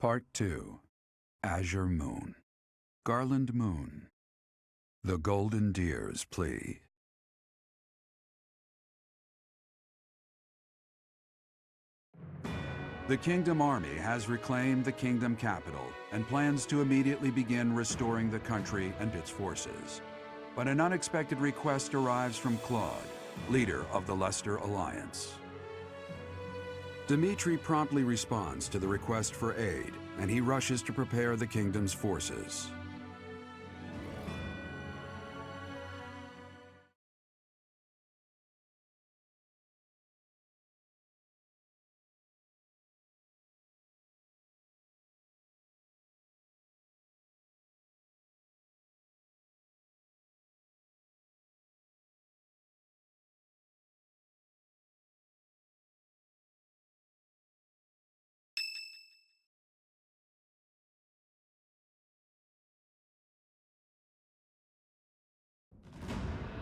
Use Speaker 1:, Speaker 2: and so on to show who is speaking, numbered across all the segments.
Speaker 1: Part 2. Azure Moon. Garland Moon. The Golden Deer's Plea. The Kingdom Army has reclaimed the Kingdom capital and plans to immediately begin restoring the country and its forces. But an unexpected request arrives from Claude, leader of the Leicester Alliance. Dimitri promptly responds to the request for aid, and he rushes to prepare the Kingdom's forces.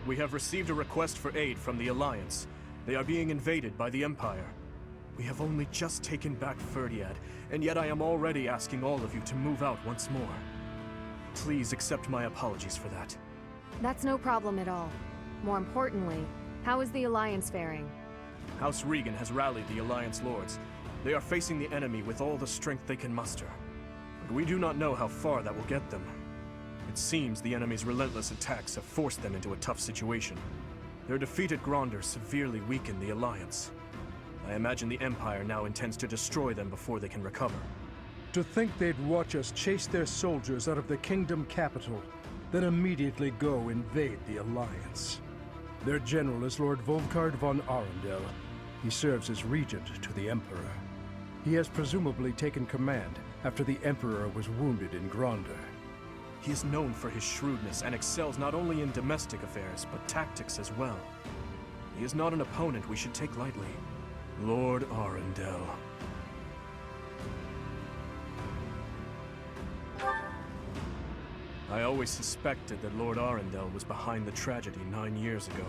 Speaker 2: We have received a request for aid from the Alliance. They are being invaded by the Empire. We have only just taken back Ferdiad, and yet I am already asking all of you to move out once more. Please accept my apologies for that.
Speaker 3: That's no problem at all. More importantly, how is the Alliance faring?
Speaker 2: House Regan has rallied the Alliance Lords. They are facing the enemy with all the strength they can muster. But we do not know how far that will get them. It seems the enemy's relentless attacks have forced them into a tough situation. Their defeat at Gronder severely weakened the Alliance. I imagine the Empire now intends to destroy them before they can recover.
Speaker 4: To think they'd watch us chase their soldiers out of the Kingdom capital, then immediately go invade the Alliance. Their general is Lord Volkard von Arundel. He serves as regent to the Emperor. He has presumably taken command after the Emperor was wounded in Gronder.
Speaker 2: He is known for his shrewdness and excels not only in domestic affairs, but tactics as well. He is not an opponent we should take lightly. Lord Arundel. I always suspected that Lord Arundel was behind the tragedy 9 years ago.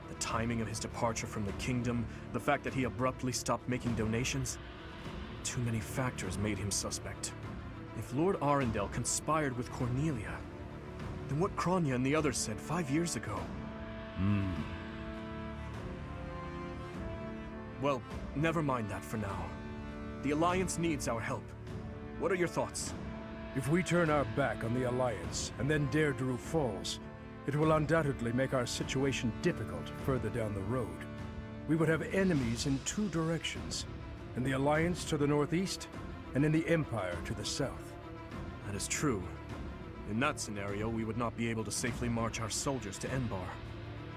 Speaker 2: The timing of his departure from the Kingdom, the fact that he abruptly stopped making donations. Too many factors made him suspect. If Lord Arundel conspired with Cornelia, then what Kronya and the others said 5 years ago? Well, never mind that for now. The Alliance needs our help. What are your thoughts?
Speaker 4: If we turn our back on the Alliance, and then Deirdre falls, it will undoubtedly make our situation difficult further down the road. We would have enemies in two directions, in the Alliance to the northeast, and in the Empire to the south.
Speaker 2: That is true. In that scenario, we would not be able to safely march our soldiers to Enbar.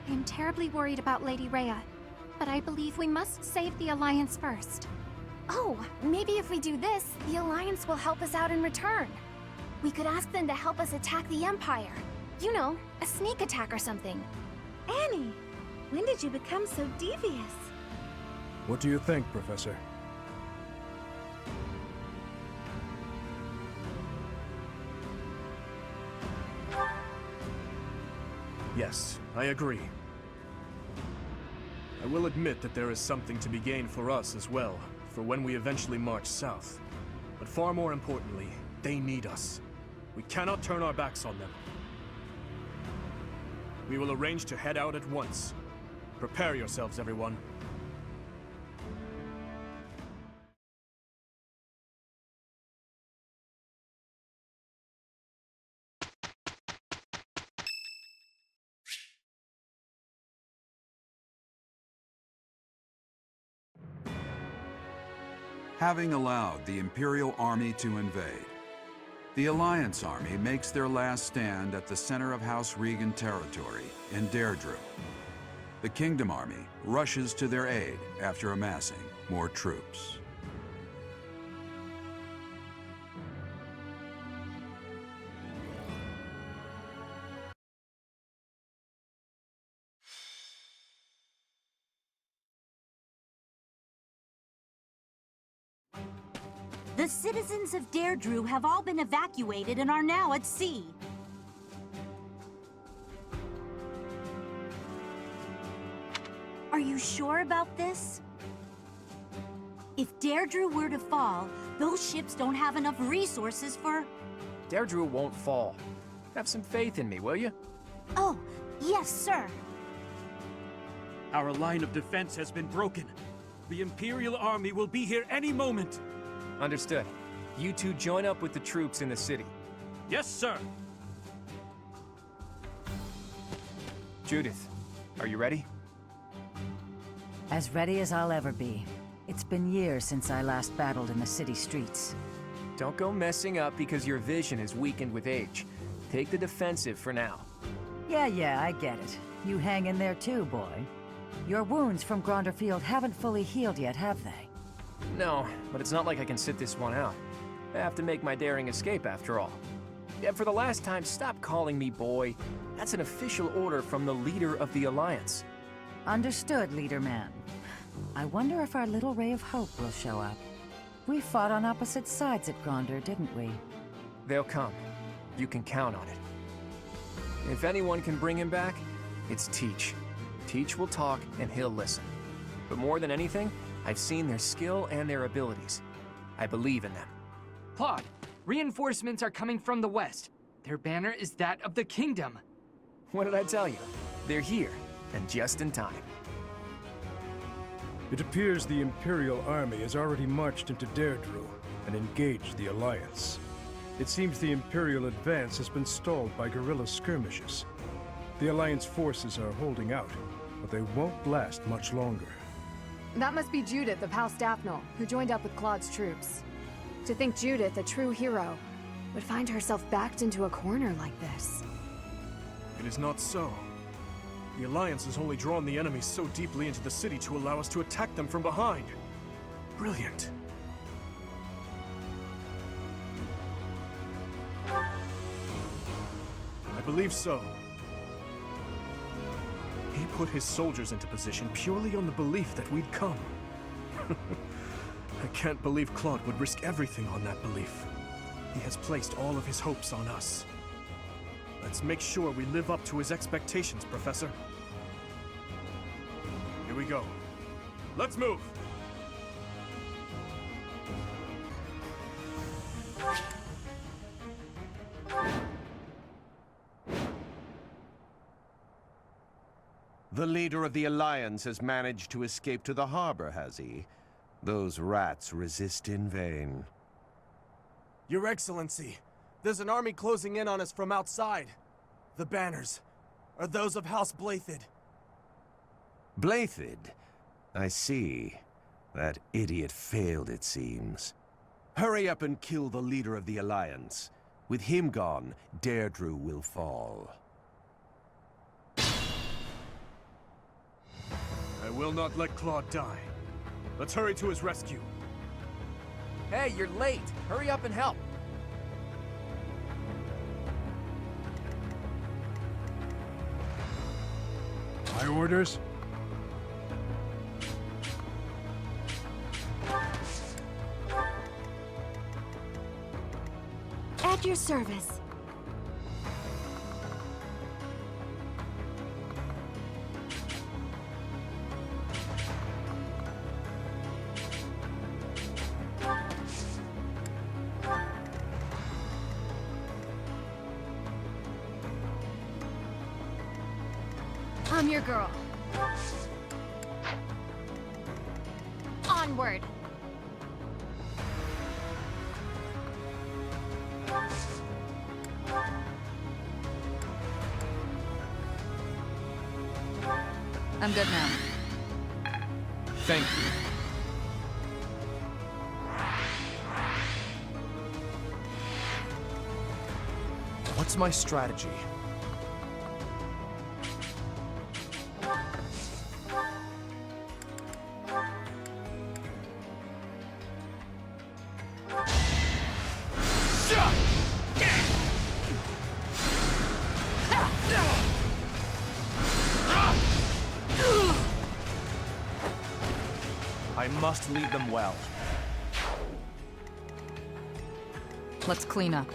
Speaker 5: I am terribly worried about Lady Rhea, but I believe we must save the Alliance first. Oh, maybe if we do this, the Alliance will help us out in return. We could ask them to help us attack the Empire. You know, a sneak attack or something.
Speaker 6: Annie, when did you become so devious?
Speaker 4: What do you think, Professor?
Speaker 2: Yes, I agree. I will admit that there is something to be gained for us as well, for when we eventually march south. But far more importantly, they need us. We cannot turn our backs on them. We will arrange to head out at once. Prepare yourselves, everyone.
Speaker 1: Having allowed the Imperial Army to invade, the Alliance Army makes their last stand at the center of House Regan territory in Deirdre. The Kingdom Army rushes to their aid after amassing more troops.
Speaker 7: The citizens of Deirdre have all been evacuated and are now at sea. Are you sure about this? If Deirdre were to fall, those ships don't have enough resources for...
Speaker 8: Deirdre won't fall. Have some faith in me, will you?
Speaker 7: Oh, yes, sir.
Speaker 9: Our line of defense has been broken. The Imperial Army will be here any moment.
Speaker 8: Understood. You two join up with the troops in the city.
Speaker 9: Yes, sir.
Speaker 8: Judith, are you ready?
Speaker 10: As ready as I'll ever be. It's been years since I last battled in the city streets.
Speaker 8: Don't go messing up because your vision is weakened with age. Take the defensive for now.
Speaker 10: Yeah, I get it. You hang in there too, boy. Your wounds from Gronderfield haven't fully healed yet, have they?
Speaker 8: No, but it's not like I can sit this one out. I have to make my daring escape after all. Yeah, for the last time, stop calling me boy. That's an official order from the leader of the Alliance.
Speaker 10: Understood, Leader Man. I wonder if our little ray of hope will show up. We fought on opposite sides at Gronder, didn't we?
Speaker 8: They'll come. You can count on it. If anyone can bring him back, it's Teach. Teach will talk and he'll listen. But more than anything, I've seen their skill and their abilities. I believe in them.
Speaker 11: Claude, reinforcements are coming from the west. Their banner is that of the kingdom.
Speaker 8: What did I tell you? They're here, and just in time.
Speaker 4: It appears the Imperial Army has already marched into Deirdre and engaged the Alliance. It seems the Imperial advance has been stalled by guerrilla skirmishes. The Alliance forces are holding out, but they won't last much longer.
Speaker 3: That must be Judith of House Daphne, who joined up with Claude's troops. To think Judith, a true hero, would find herself backed into a corner like this.
Speaker 2: It is not so. The Alliance has only drawn the enemy so deeply into the city to allow us to attack them from behind. Brilliant. I believe so. He put his soldiers into position purely on the belief that we'd come. I can't believe Claude would risk everything on that belief. He has placed all of his hopes on us. Let's make sure we live up to his expectations, Professor. Here we go. Let's move!
Speaker 12: The leader of the Alliance has managed to escape to the harbor, has he? Those rats resist in vain.
Speaker 2: Your Excellency, there's an army closing in on us from outside. The banners are those of House Blaidd.
Speaker 12: Blaidd? I see. That idiot failed, it seems. Hurry up and kill the leader of the Alliance. With him gone, Deirdre will fall.
Speaker 2: I will not let Claude die. Let's hurry to his rescue.
Speaker 8: Hey, you're late! Hurry up and help!
Speaker 4: My orders?
Speaker 5: At your service. I'm your girl. Onward.
Speaker 10: I'm good now.
Speaker 8: Thank you.
Speaker 2: What's my strategy? I must lead them well.
Speaker 10: Let's clean up.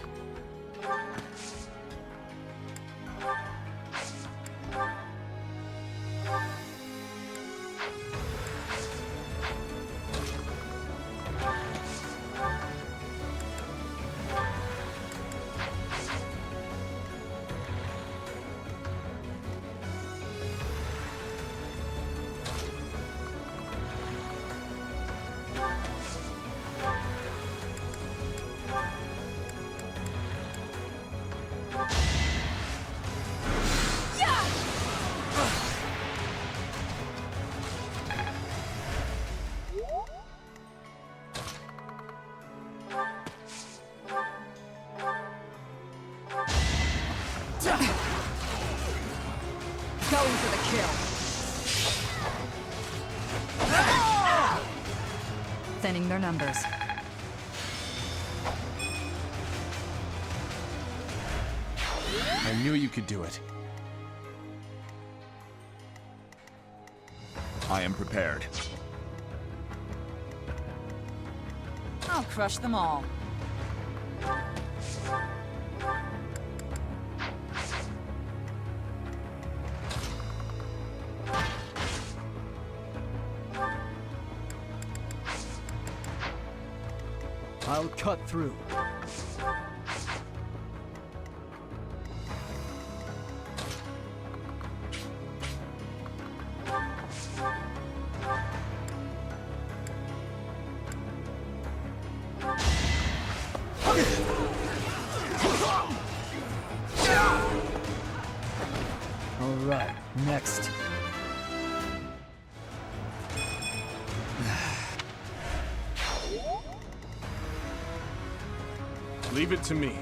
Speaker 10: Going for the kill. Thinning their numbers.
Speaker 8: I knew you could do it.
Speaker 13: I am prepared.
Speaker 10: I'll crush them all.
Speaker 2: I'll cut through.
Speaker 11: All right, next.
Speaker 2: Leave it to me.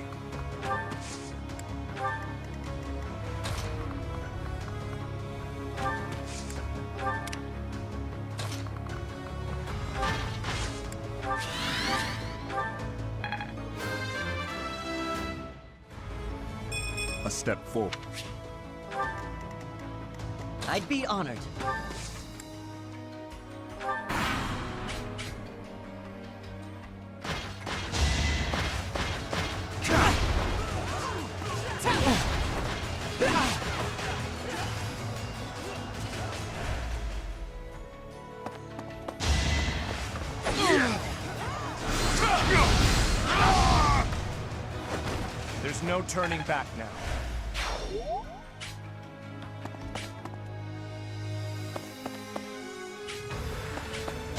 Speaker 13: A step forward.
Speaker 14: I'd be honored.
Speaker 2: There's no turning back now.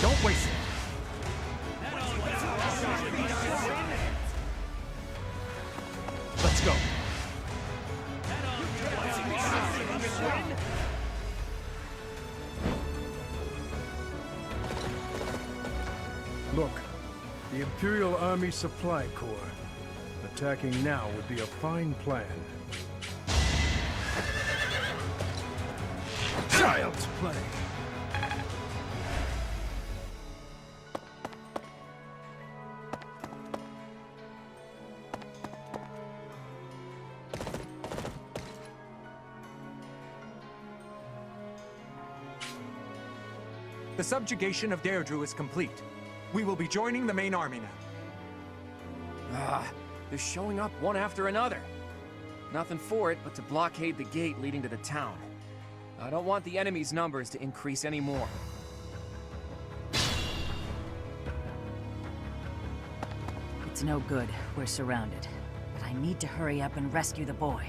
Speaker 2: Don't waste it. Let's go.
Speaker 4: Look, the Imperial Army Supply Corps. Attacking now would be a fine plan. Child's play.
Speaker 15: The subjugation of Deirdre is complete. We will be joining the main army now.
Speaker 8: They're showing up one after another. Nothing for it but to blockade the gate leading to the town. I don't want the enemy's numbers to increase anymore.
Speaker 10: It's no good. We're surrounded. But I need to hurry up and rescue the boy.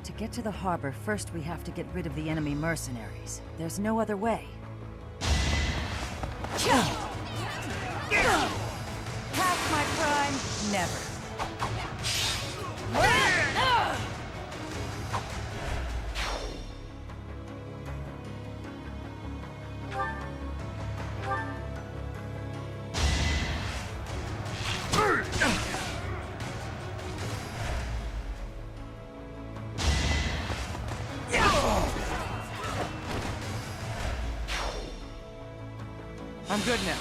Speaker 10: To get to the harbor, first we have to get rid of the enemy mercenaries. There's no other way. Past my prime? Never.
Speaker 11: I'm good now.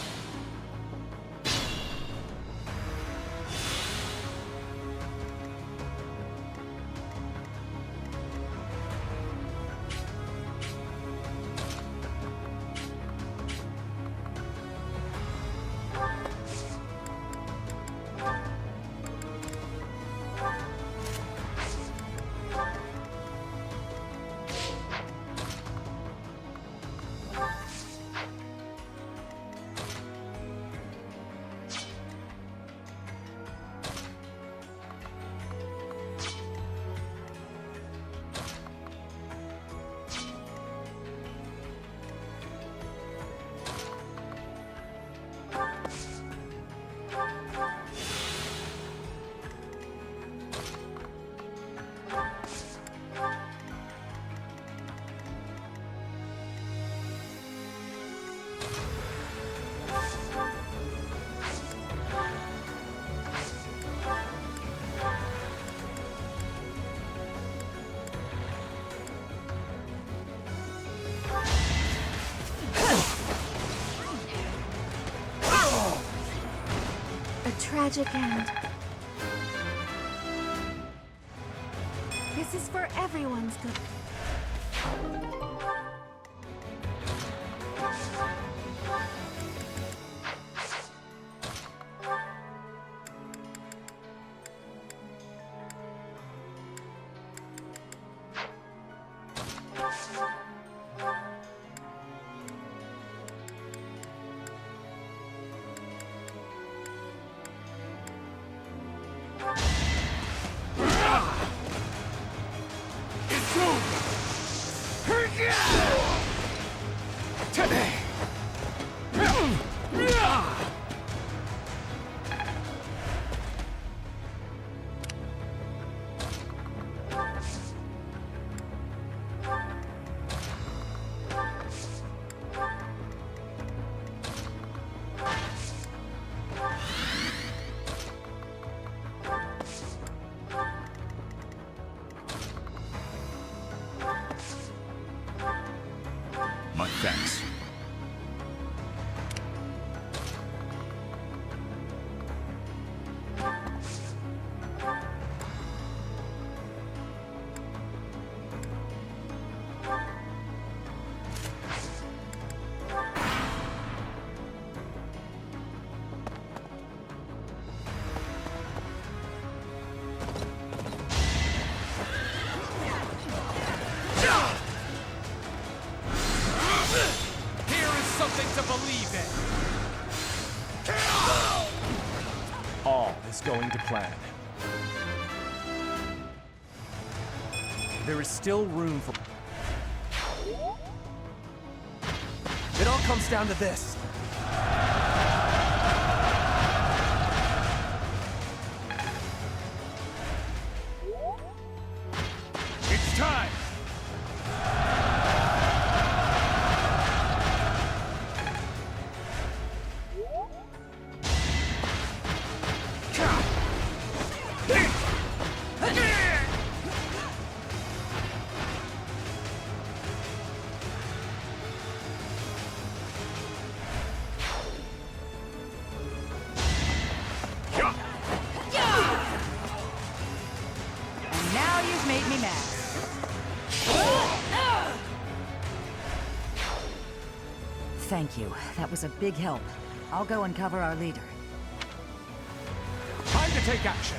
Speaker 6: tragic end. This is for everyone's good.
Speaker 13: My thanks.
Speaker 8: All is going to plan. There is still room for... It all comes down to this.
Speaker 9: It's time!
Speaker 10: Now you've made me mad. Thank you. That was a big help. I'll go and cover our leader.
Speaker 15: Time to take action.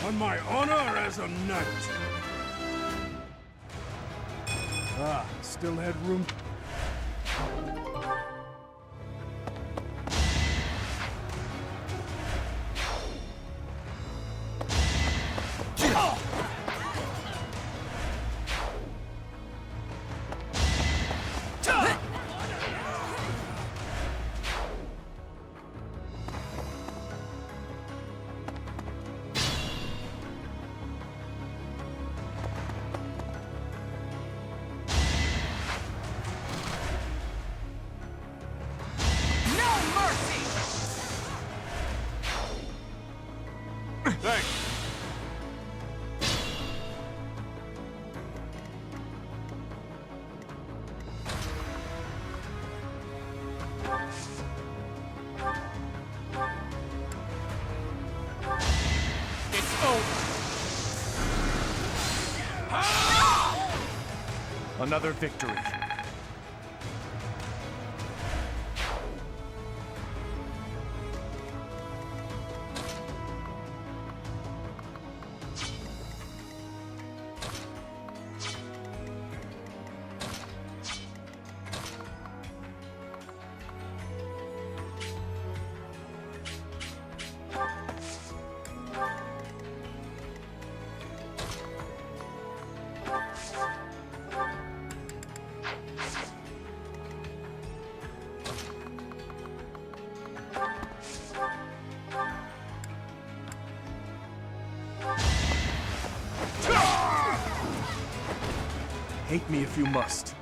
Speaker 4: On my honor as a knight. Ah, still had room.
Speaker 9: Thanks.
Speaker 15: It's over.
Speaker 8: Another victory.
Speaker 2: Hate me if you must.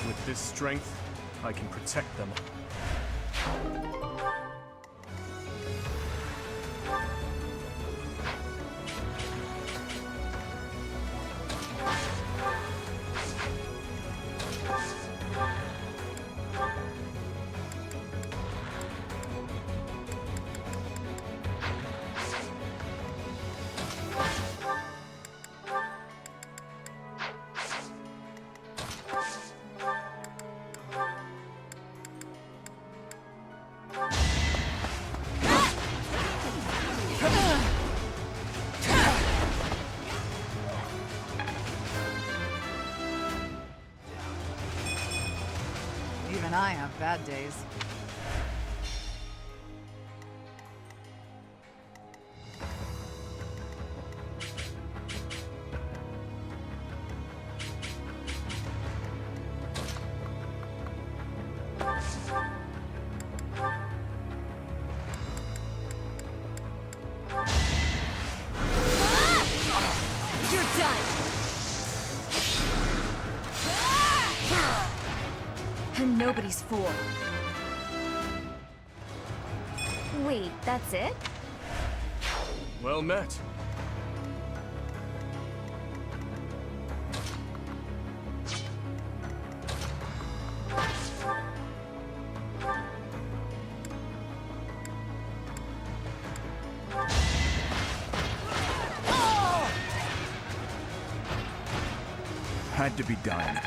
Speaker 2: With this strength, I can protect them.
Speaker 10: Even I have bad days.
Speaker 5: You're done! I'm nobody's fool. Wait, that's it?
Speaker 2: Well met.
Speaker 13: Had to be done.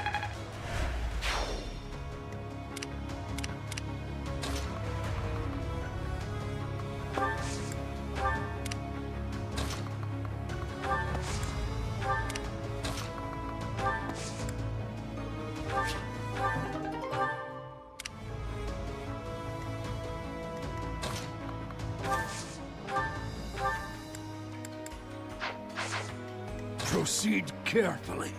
Speaker 4: Proceed carefully.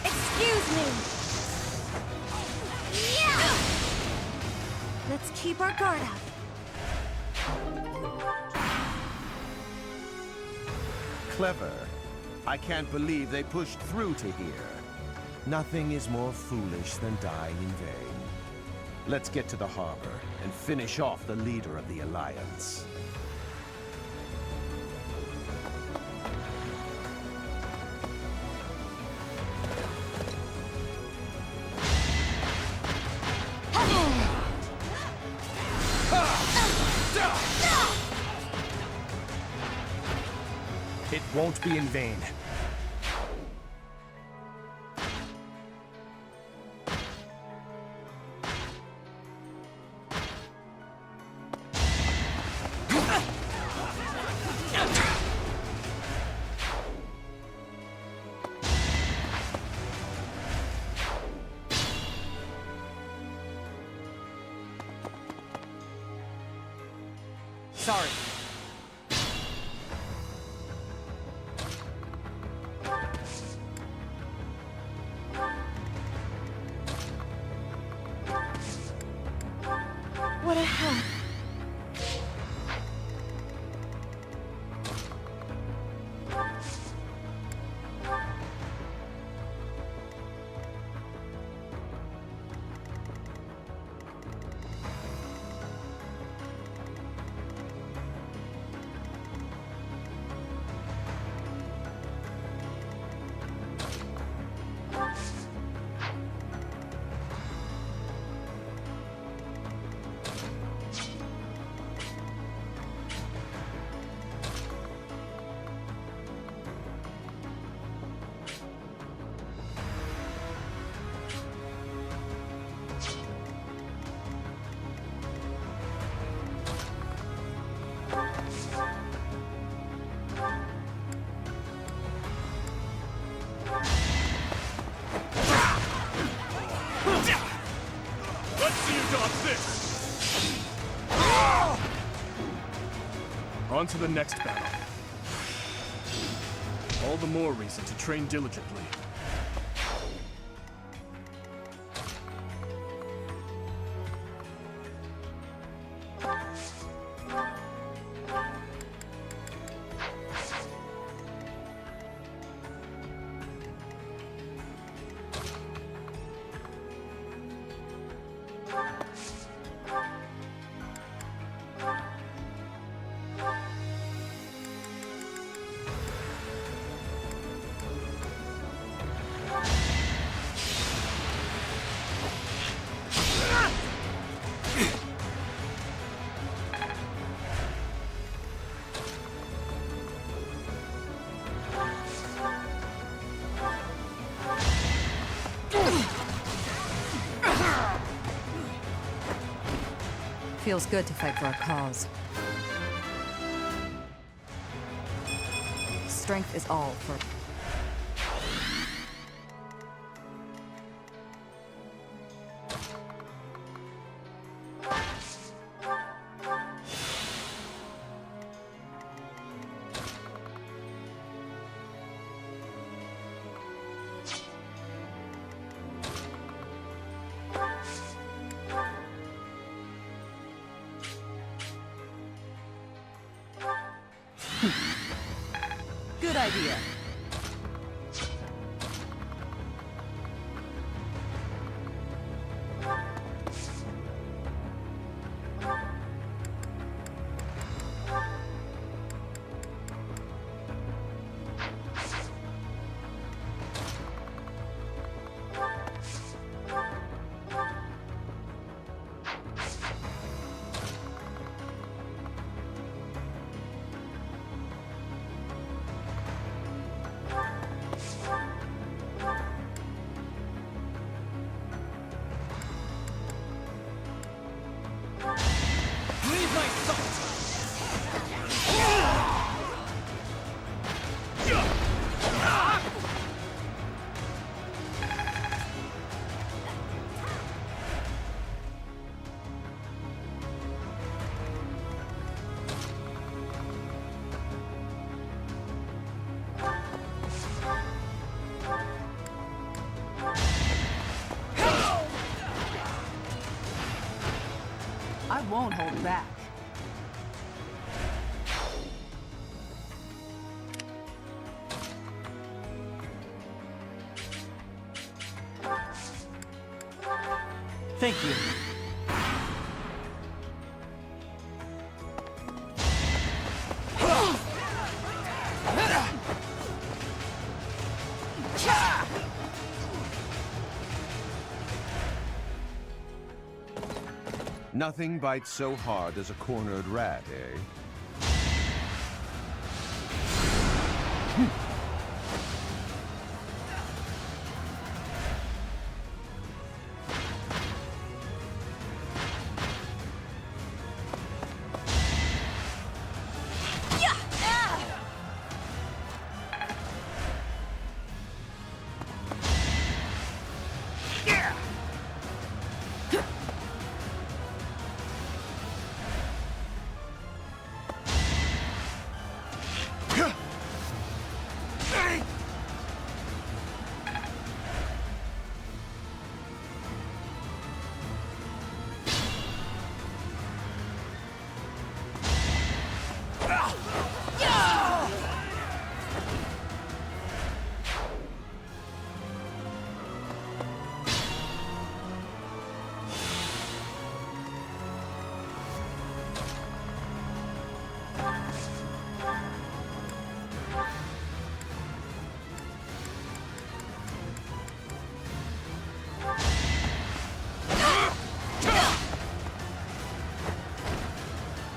Speaker 5: Excuse me! Yeah! Let's keep our guard up.
Speaker 12: Clever. I can't believe they pushed through to here. Nothing is more foolish than dying in vain. Let's get to the harbor and finish off the leader of the Alliance.
Speaker 8: It won't be in vain. Sorry.
Speaker 5: What a hack.
Speaker 2: Let's see you dodge this! On to the next battle. All the more reason to train diligently.
Speaker 10: Feels good to fight for a cause. Strength is all for... Good idea. I won't hold back.
Speaker 11: Thank you.
Speaker 12: Nothing bites so hard as a cornered rat, eh?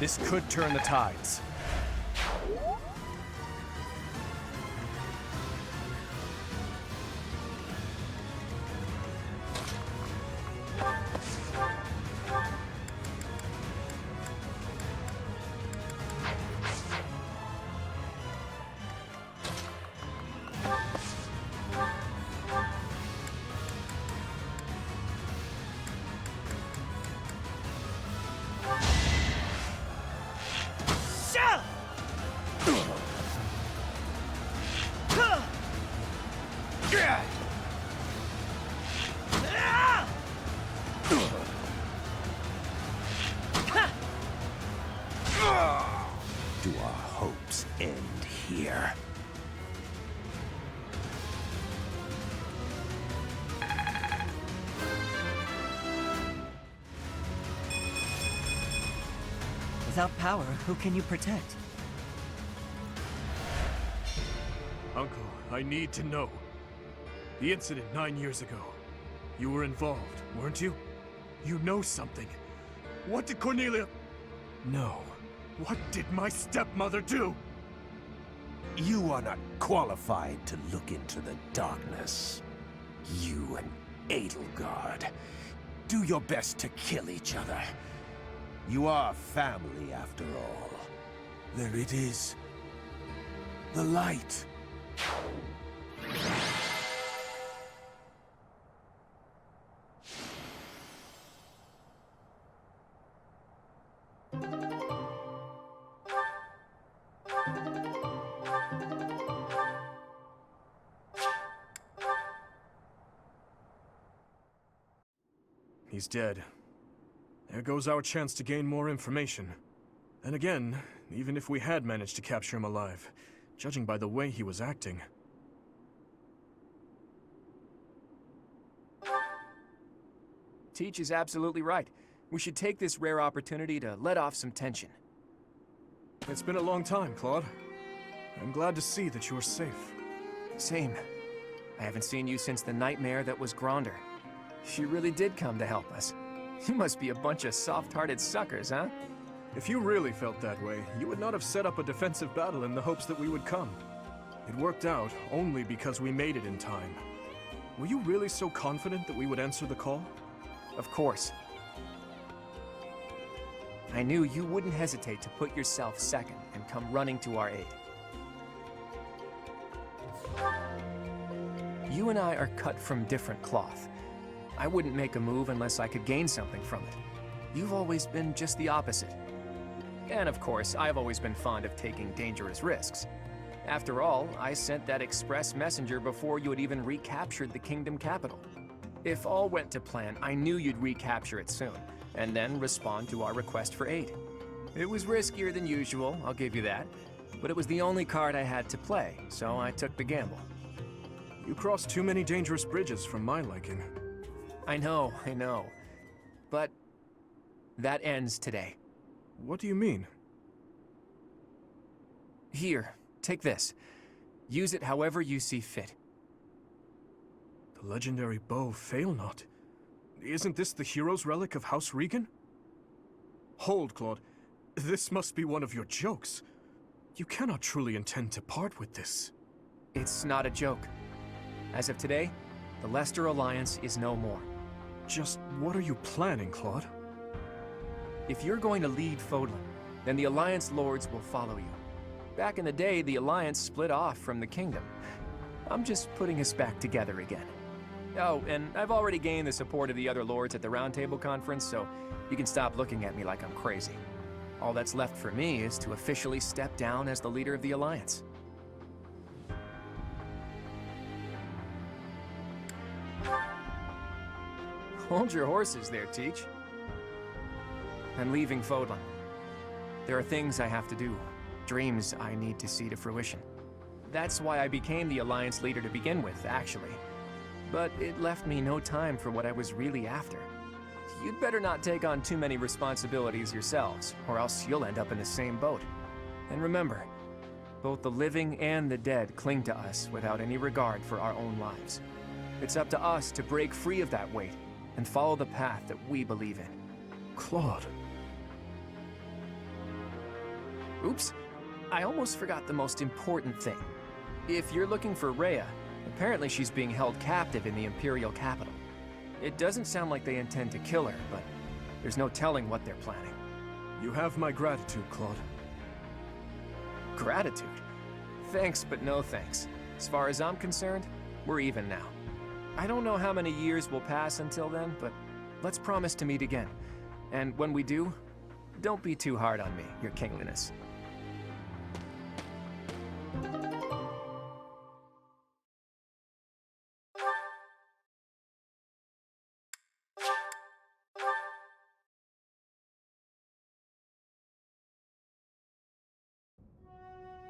Speaker 2: This could turn the tides.
Speaker 12: Do our hopes end here?
Speaker 10: Without power, who can you protect?
Speaker 2: Uncle, I need to know. The incident 9 years ago. You were involved, weren't you? You know something. What did Cornelia... No. What did my stepmother do?
Speaker 12: You are not qualified to look into the darkness. You and Edelgard. Do your best to kill each other. You are family, after all. There it is. The light.
Speaker 2: He's dead. There goes our chance to gain more information. Then again, even if we had managed to capture him alive, judging by the way he was acting...
Speaker 8: Teach is absolutely right. We should take this rare opportunity to let off some tension.
Speaker 2: It's been a long time, Claude. I'm glad to see that you are safe.
Speaker 8: Same. I haven't seen you since the nightmare that was Gronder. She really did come to help us. You must be a bunch of soft-hearted suckers, huh?
Speaker 2: If you really felt that way, you would not have set up a defensive battle in the hopes that we would come. It worked out only because we made it in time. Were you really so confident that we would answer the call?
Speaker 8: Of course. I knew you wouldn't hesitate to put yourself second and come running to our aid. You and I are cut from different cloth. I wouldn't make a move unless I could gain something from it. You've always been just the opposite. And of course, I've always been fond of taking dangerous risks. After all, I sent that express messenger before you had even recaptured the kingdom capital. If all went to plan, I knew you'd recapture it soon, and then respond to our request for aid. It was riskier than usual, I'll give you that, but it was the only card I had to play, so I took the gamble.
Speaker 2: You crossed too many dangerous bridges for my liking.
Speaker 8: I know. But that ends today.
Speaker 2: What do you mean?
Speaker 8: Here, take this. Use it however you see fit.
Speaker 2: The legendary bow Failnaught. Isn't this the hero's relic of House Regan? Hold, Claude. This must be one of your jokes. You cannot truly intend to part with this.
Speaker 8: It's not a joke. As of today, the Leicester Alliance is no more.
Speaker 2: Just what are you planning, Claude?
Speaker 8: If you're going to lead Fodlan, then the Alliance Lords will follow you. Back in the day, the Alliance split off from the Kingdom. I'm just putting us back together again. Oh, and I've already gained the support of the other Lords at the Round Table Conference, so you can stop looking at me like I'm crazy. All that's left for me is to officially step down as the leader of the Alliance. Hold your horses there, Teach. I'm leaving Fodlan. There are things I have to do, dreams I need to see to fruition. That's why I became the Alliance leader to begin with, actually. But it left me no time for what I was really after. You'd better not take on too many responsibilities yourselves, or else you'll end up in the same boat. And remember, both the living and the dead cling to us without any regard for our own lives. It's up to us to break free of that weight and follow the path that we believe in.
Speaker 2: Claude.
Speaker 8: Oops, I almost forgot the most important thing. If you're looking for Rhea, apparently she's being held captive in the Imperial capital. It doesn't sound like they intend to kill her, but there's no telling what they're planning.
Speaker 2: You have my gratitude, Claude.
Speaker 8: Gratitude? Thanks, but no thanks. As far as I'm concerned, we're even now. I don't know how many years will pass until then, but let's promise to meet again. And when we do, don't be too hard on me, Your Kingliness.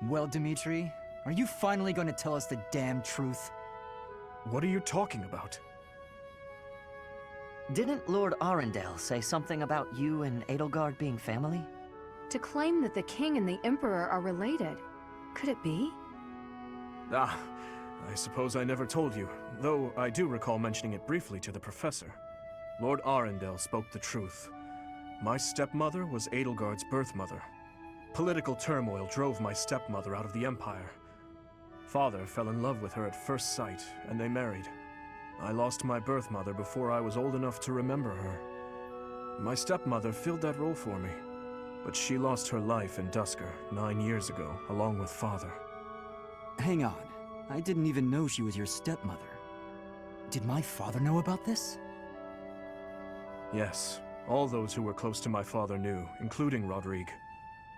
Speaker 14: Well, Dimitri, are you finally going to tell us the damn truth?
Speaker 2: What are you talking about?
Speaker 16: Didn't Lord Arundel say something about you and Edelgard being family?
Speaker 3: To claim that the king and the emperor are related. Could it be?
Speaker 2: Ah, I suppose I never told you, though I do recall mentioning it briefly to the professor. Lord Arundel spoke the truth. My stepmother was Edelgard's birth mother. Political turmoil drove my stepmother out of the Empire. Father fell in love with her at first sight, and they married. I lost my birth mother before I was old enough to remember her. My stepmother filled that role for me, but she lost her life in Dusker 9 years ago, along with Father.
Speaker 14: Hang on. I didn't even know she was your stepmother. Did my father know about this?
Speaker 2: Yes, all those who were close to my father knew, including Rodrigue.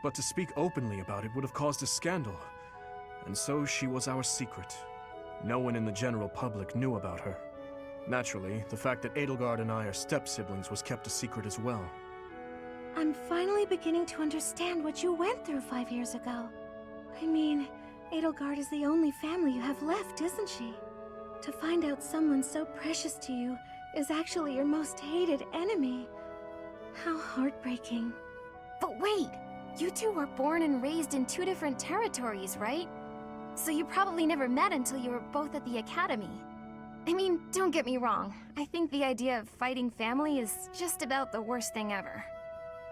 Speaker 2: But to speak openly about it would have caused a scandal, and so she was our secret. No one in the general public knew about her. Naturally, the fact that Edelgard and I are step-siblings was kept a secret as well.
Speaker 6: I'm finally beginning to understand what you went through 5 years ago. I mean, Edelgard is the only family you have left, isn't she? To find out someone so precious to you is actually your most hated enemy. How heartbreaking.
Speaker 5: But wait! You two were born and raised in 2 different territories, right? So you probably never met until you were both at the academy. I mean, don't get me wrong. I think the idea of fighting family is just about the worst thing ever.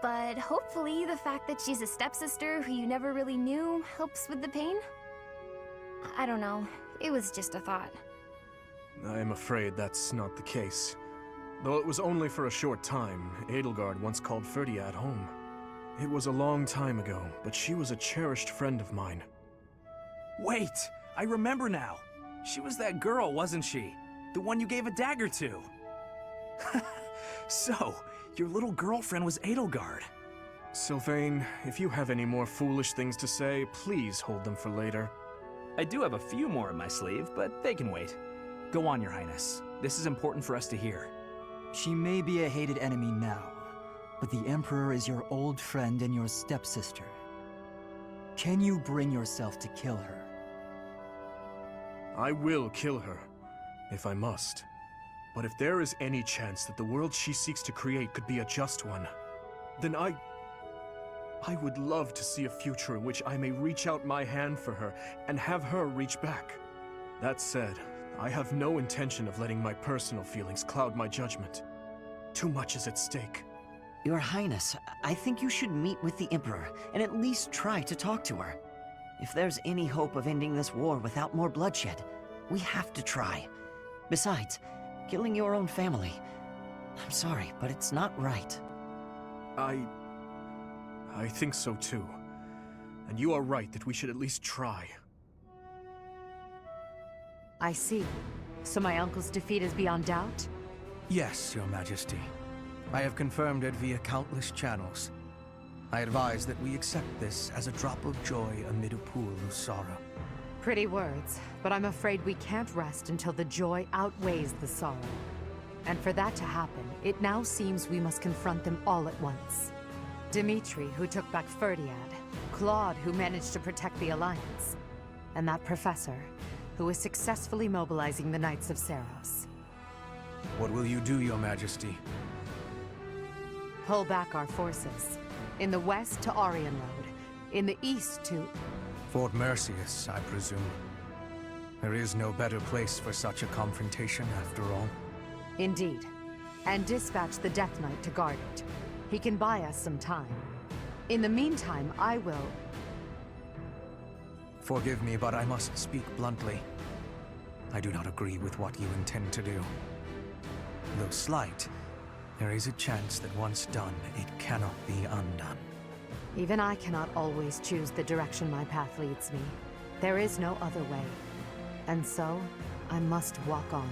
Speaker 5: But hopefully the fact that she's a stepsister who you never really knew helps with the pain? I don't know. It was just a thought.
Speaker 2: I am afraid that's not the case. Though it was only for a short time, Edelgard once called Ferdiad home. It was a long time ago, but she was a cherished friend of mine.
Speaker 15: Wait! I remember now! She was that girl, wasn't she? The one you gave a dagger to! So, your little girlfriend was Edelgard.
Speaker 2: Sylvain, if you have any more foolish things to say, please hold them for later.
Speaker 17: I do have a few more in my sleeve, but they can wait. Go on, Your Highness. This is important for us to hear.
Speaker 14: She may be a hated enemy now, but the Emperor is your old friend and your stepsister. Can you bring yourself to kill her?
Speaker 2: I will kill her, if I must. But if there is any chance that the world she seeks to create could be a just one, then I would love to see a future in which I may reach out my hand for her and have her reach back. That said, I have no intention of letting my personal feelings cloud my judgment. Too much is at stake.
Speaker 16: Your Highness, I think you should meet with the Emperor and at least try to talk to her. If there's any hope of ending this war without more bloodshed, we have to try. Besides, killing your own family, I'm sorry, but it's not right.
Speaker 2: I think so too. And you are right that we should at least try.
Speaker 10: I see. So my uncle's defeat is beyond doubt?
Speaker 18: Yes, Your Majesty. I have confirmed it via countless channels. I advise that we accept this as a drop of joy amid a pool of sorrow.
Speaker 10: Pretty words, but I'm afraid we can't rest until the joy outweighs the sorrow. And for that to happen, it now seems we must confront them all at once. Dimitri, who took back Ferdiad, Claude, who managed to protect the Alliance, and that professor, who is successfully mobilizing the Knights of Seiros.
Speaker 18: What will you do, Your Majesty?
Speaker 10: Pull back our forces. In the west to Arian Road, in the east to...
Speaker 18: Fort Mercius, I presume. There is no better place for such a confrontation, after all.
Speaker 10: Indeed. And dispatch the Death Knight to guard it. He can buy us some time. In the meantime, I will...
Speaker 18: Forgive me, but I must speak bluntly. I do not agree with what you intend to do. Though slight, there is a chance that once done, it cannot be undone.
Speaker 10: Even I cannot always choose the direction my path leads me. There is no other way. And so, I must walk on.